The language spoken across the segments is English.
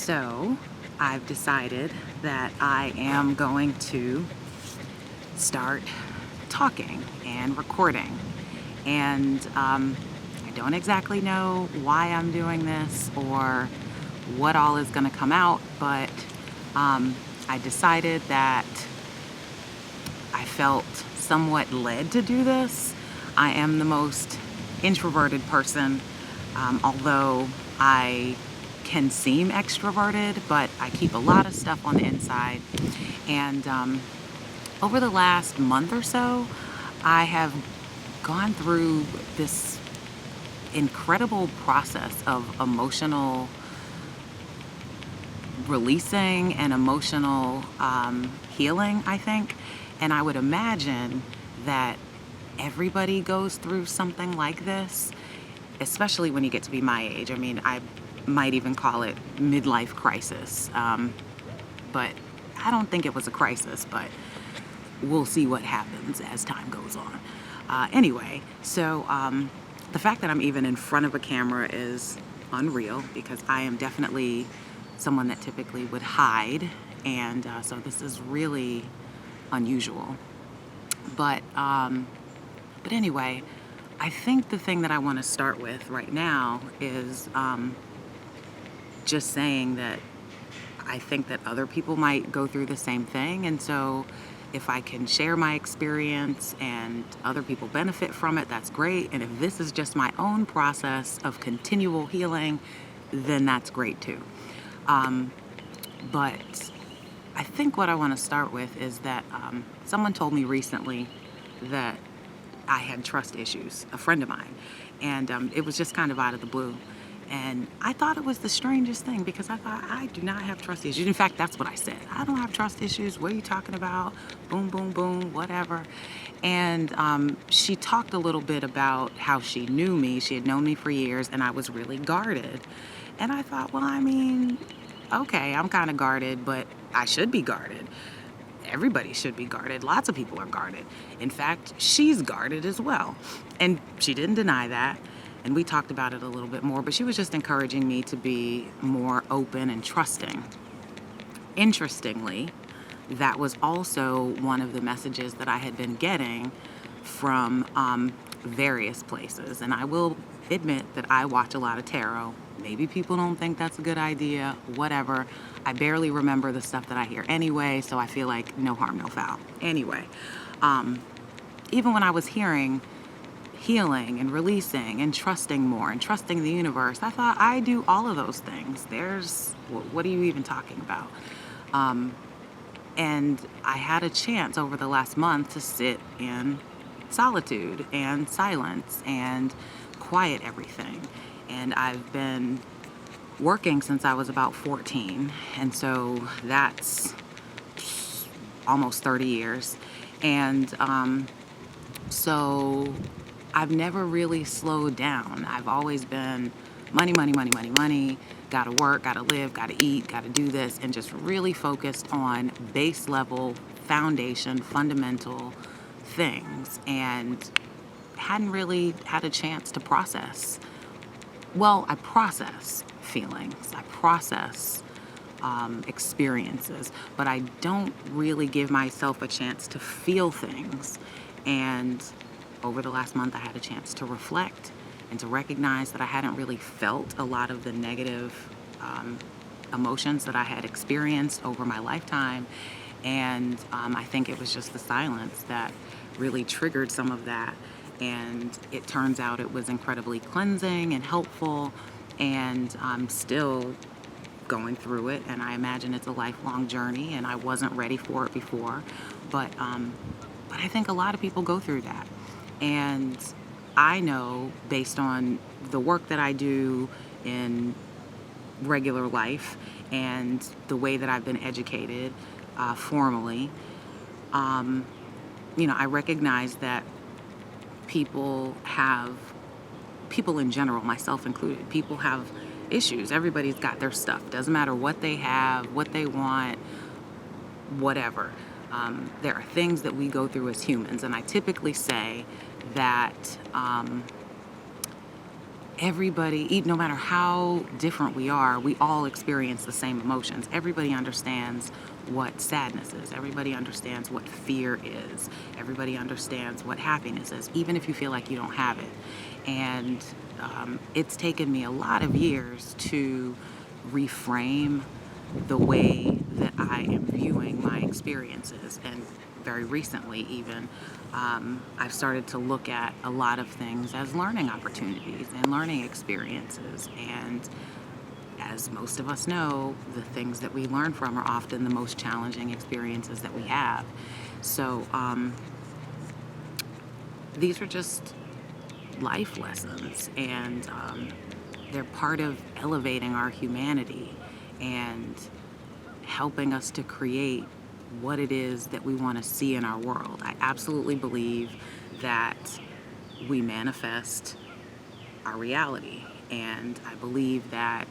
So I've decided that I am going to start talking and recording. And I don't exactly know why I'm doing this or what all is going to come out, but I decided that I felt somewhat led to do this. I am the most introverted person, although I can seem extroverted, but I keep a lot of stuff on the inside. And over the last month or so, I have gone through this incredible process of emotional releasing and emotional healing, I think. And I would imagine that everybody goes through something like this, especially when you get to be my age. I mean, I might even call it midlife crisis. But I don't think it was a crisis, but we'll see what happens as time goes on. Anyway, so the fact that I'm even in front of a camera is unreal because I am definitely someone that typically would hide. And so this is really unusual. But anyway, I think the thing that I want to start with right now is just saying that I think that other people might go through the same thing. And so if I can share my experience and other people benefit from it, that's great. And if this is just my own process of continual healing, then that's great too. But I think what I want to start with is that someone told me recently that I had trust issues, a friend of mine, and it was just kind of out of the blue. And I thought it was the strangest thing because I thought, I do not have trust issues. In fact, that's what I said. I don't have trust issues. What are you talking about? Boom, boom, boom, whatever. And she talked a little bit about how she knew me. She had known me for years, and I was really guarded. And I thought, well, I mean, okay, I'm kind of guarded, but I should be guarded. Everybody should be guarded. Lots of people are guarded. In fact, she's guarded as well. And she didn't deny that. And we talked about it a little bit more, but she was just encouraging me to be more open and trusting. Interestingly, that was also one of the messages that I had been getting from various places. And I will admit that I watch a lot of tarot. Maybe people don't think that's a good idea, whatever. I barely remember the stuff that I hear anyway, so I feel like no harm, no foul. Anyway, even when I was hearing healing and releasing and trusting more and trusting the universe, I thought, I do all of those things. What are you even talking about? And I had a chance over the last month to sit in solitude and silence and quiet everything. And I've been working since I was about 14. And so that's almost 30 years. And so I've never really slowed down. I've always been money, money, money, money, money, gotta work, gotta live, gotta eat, gotta do this, and just really focused on base level, foundation, fundamental things, and hadn't really had a chance to process. Well, I process feelings, I process experiences, but I don't really give myself a chance to feel things. And over the last month, I had a chance to reflect and to recognize that I hadn't really felt a lot of the negative emotions that I had experienced over my lifetime. And I think it was just the silence that really triggered some of that. And it turns out it was incredibly cleansing and helpful. And I'm still going through it. And I imagine it's a lifelong journey. And I wasn't ready for it before. But I think a lot of people go through that. And I know, based on the work that I do in regular life and the way that I've been educated formally, I recognize that people in general, myself included, people have issues. Everybody's got their stuff. Doesn't matter what they have, what they want, whatever. There are things that we go through as humans, and I typically say that everybody, no matter how different we are, we all experience the same emotions. Everybody understands what sadness is. Everybody understands what fear is. Everybody understands what happiness is, even if you feel like you don't have it. And it's taken me a lot of years to reframe the way that I am viewing my experiences. And very recently, even, I've started to look at a lot of things as learning opportunities and learning experiences. And as most of us know, the things that we learn from are often the most challenging experiences that we have. So these are just life lessons, and they're part of elevating our humanity and helping us to create what it is that we want to see in our world. I absolutely believe that we manifest our reality, and I believe that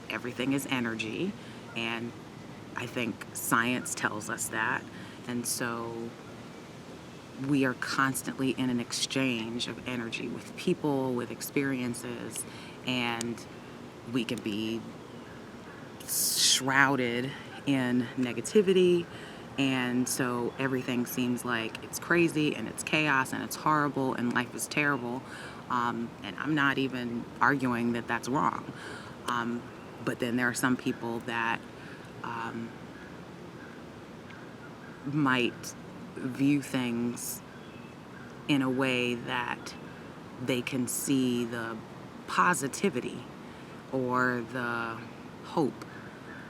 everything is energy, and I think science tells us that. And so we are constantly in an exchange of energy with people, with experiences, and we can be shrouded in negativity. And so everything seems like it's crazy and it's chaos and it's horrible and life is terrible. And I'm not even arguing that that's wrong. But then there are some people that might view things in a way that they can see the positivity or the hope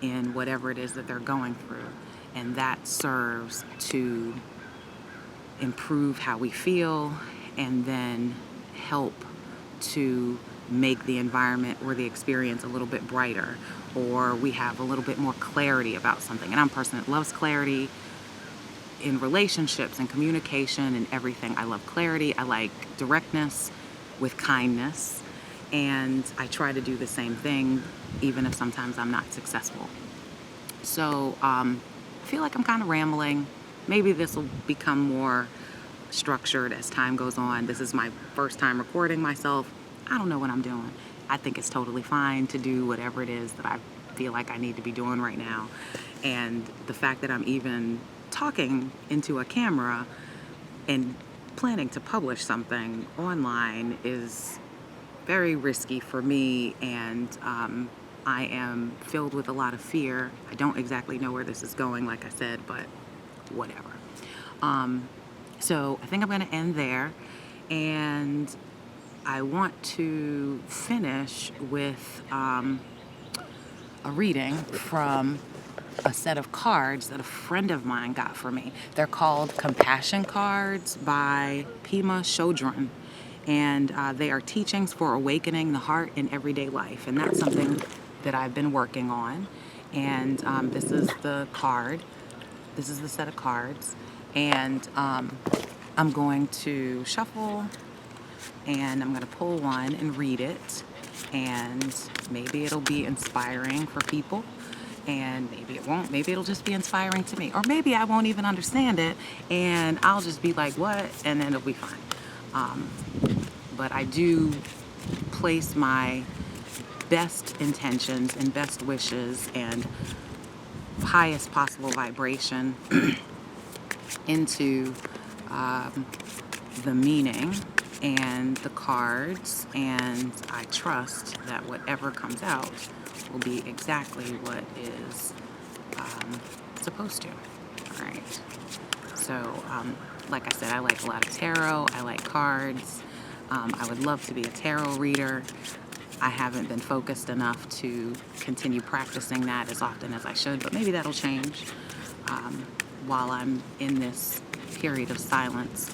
in whatever it is that they're going through. And that serves to improve how we feel and then help to make the environment or the experience a little bit brighter, or we have a little bit more clarity about something. And I'm a person that loves clarity in relationships and communication and everything. I love clarity. I like directness with kindness. And I try to do the same thing, even if sometimes I'm not successful. So I feel like I'm kind of rambling. Maybe this will become more structured as time goes on. This is my first time recording myself. I don't know what I'm doing. I think it's totally fine to do whatever it is that I feel like I need to be doing right now. And the fact that I'm even talking into a camera and planning to publish something online is very risky for me, and I am filled with a lot of fear. I don't exactly know where this is going, like I said, but whatever. So I think I'm going to end there, and I want to finish with a reading from a set of cards that a friend of mine got for me. They're called Compassion Cards by Pema Chodron, and they are teachings for awakening the heart in everyday life, and that's something that I've been working on. And this is the card. This is the set of cards, and I'm going to shuffle, and I'm going to pull one and read it, and maybe it'll be inspiring for people, and maybe it won't. Maybe it'll just be inspiring to me, or maybe I won't even understand it, and I'll just be like, what? And then it'll be fine. But I do place my best intentions and best wishes and highest possible vibration into the meaning and the cards, and I trust that whatever comes out will be exactly what is supposed to. All right. So, like I said, I like a lot of tarot. I like cards. I would love to be a tarot reader. I haven't been focused enough to continue practicing that as often as I should, but maybe that'll change while I'm in this period of silence.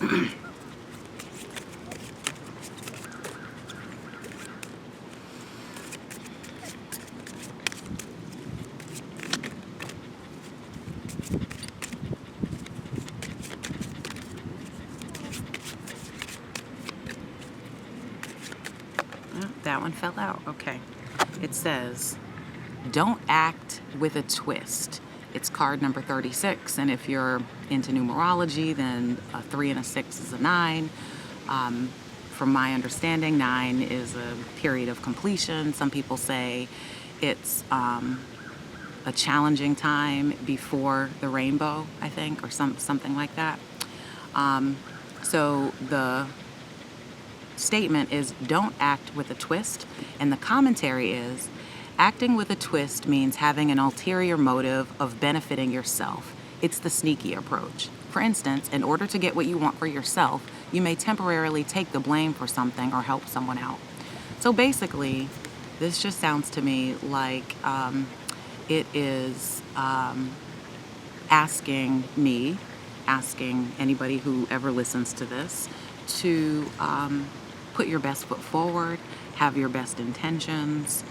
That one fell out. Okay. It says, don't act with a twist. It's card number 36. And if you're into numerology, then a 3 and a 6 is a 9. from my understanding, 9 is a period of completion. Some people say it's a challenging time before the rainbow, I think, or something like that. So the statement is, don't act with a twist, and the commentary is, acting with a twist means having an ulterior motive of benefiting yourself. It's the sneaky approach. For instance, in order to get what you want for yourself, you may temporarily take the blame for something or help someone out. So basically, this just sounds to me like it is asking anybody who ever listens to this to put your best foot forward, have your best intentions,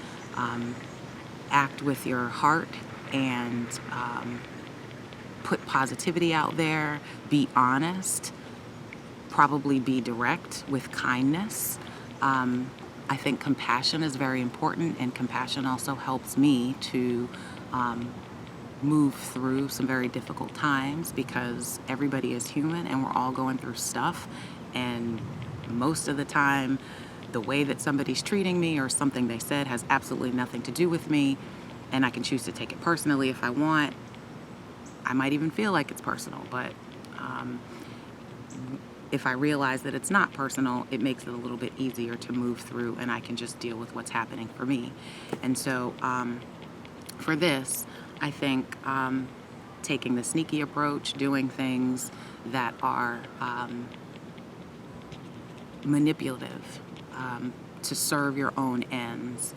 act with your heart, and put positivity out there, be honest, probably be direct with kindness. I think compassion is very important, and compassion also helps me to move through some very difficult times, because everybody is human and we're all going through stuff, and most of the time the way that somebody's treating me or something they said has absolutely nothing to do with me, and I can choose to take it personally if I want. I might even feel like it's personal, but if I realize that it's not personal, it makes it a little bit easier to move through, and I can just deal with what's happening for me. And so for this, I think taking the sneaky approach, doing things that are manipulative to serve your own ends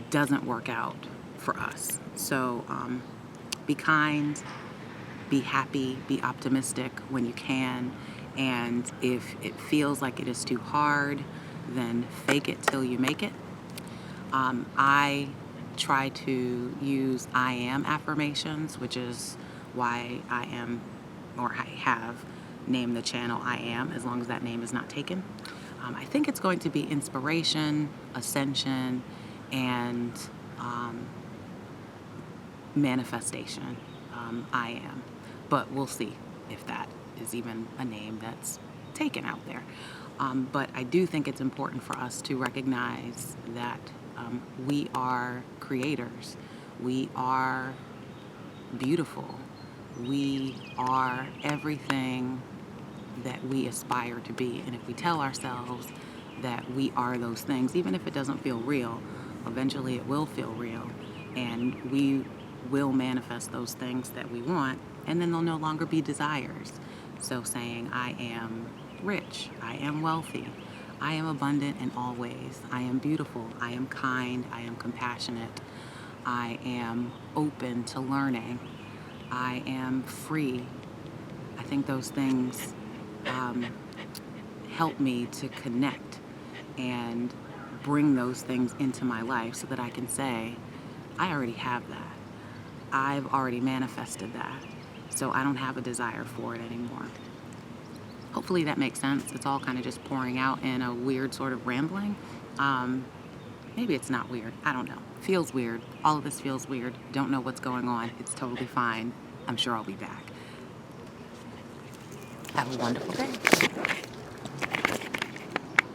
doesn't work out for us. So be kind, be happy, be optimistic when you can, and if it feels like it is too hard, then fake it till you make it. I try to use I am affirmations, which is why I have named the channel I Am, as long as that name is not taken. I think it's going to be inspiration, ascension, and manifestation. I am, but we'll see if that is even a name that's taken out there. But I do think it's important for us to recognize that we are creators. We are beautiful. We are everything that we aspire to be. And if we tell ourselves that we are those things, even if it doesn't feel real, eventually it will feel real, and we will manifest those things that we want, and then they'll no longer be desires. So saying, I am rich, I am wealthy, I am abundant in all ways, I am beautiful, I am kind, I am compassionate, I am open to learning, I am free. I think those things help me to connect and bring those things into my life so that I can say, I already have that. I've already manifested that. So I don't have a desire for it anymore. Hopefully that makes sense. It's all kind of just pouring out in a weird sort of rambling. Maybe it's not weird. I don't know. Feels weird. All of this feels weird. Don't know what's going on. It's totally fine. I'm sure I'll be back. Have a wonderful day.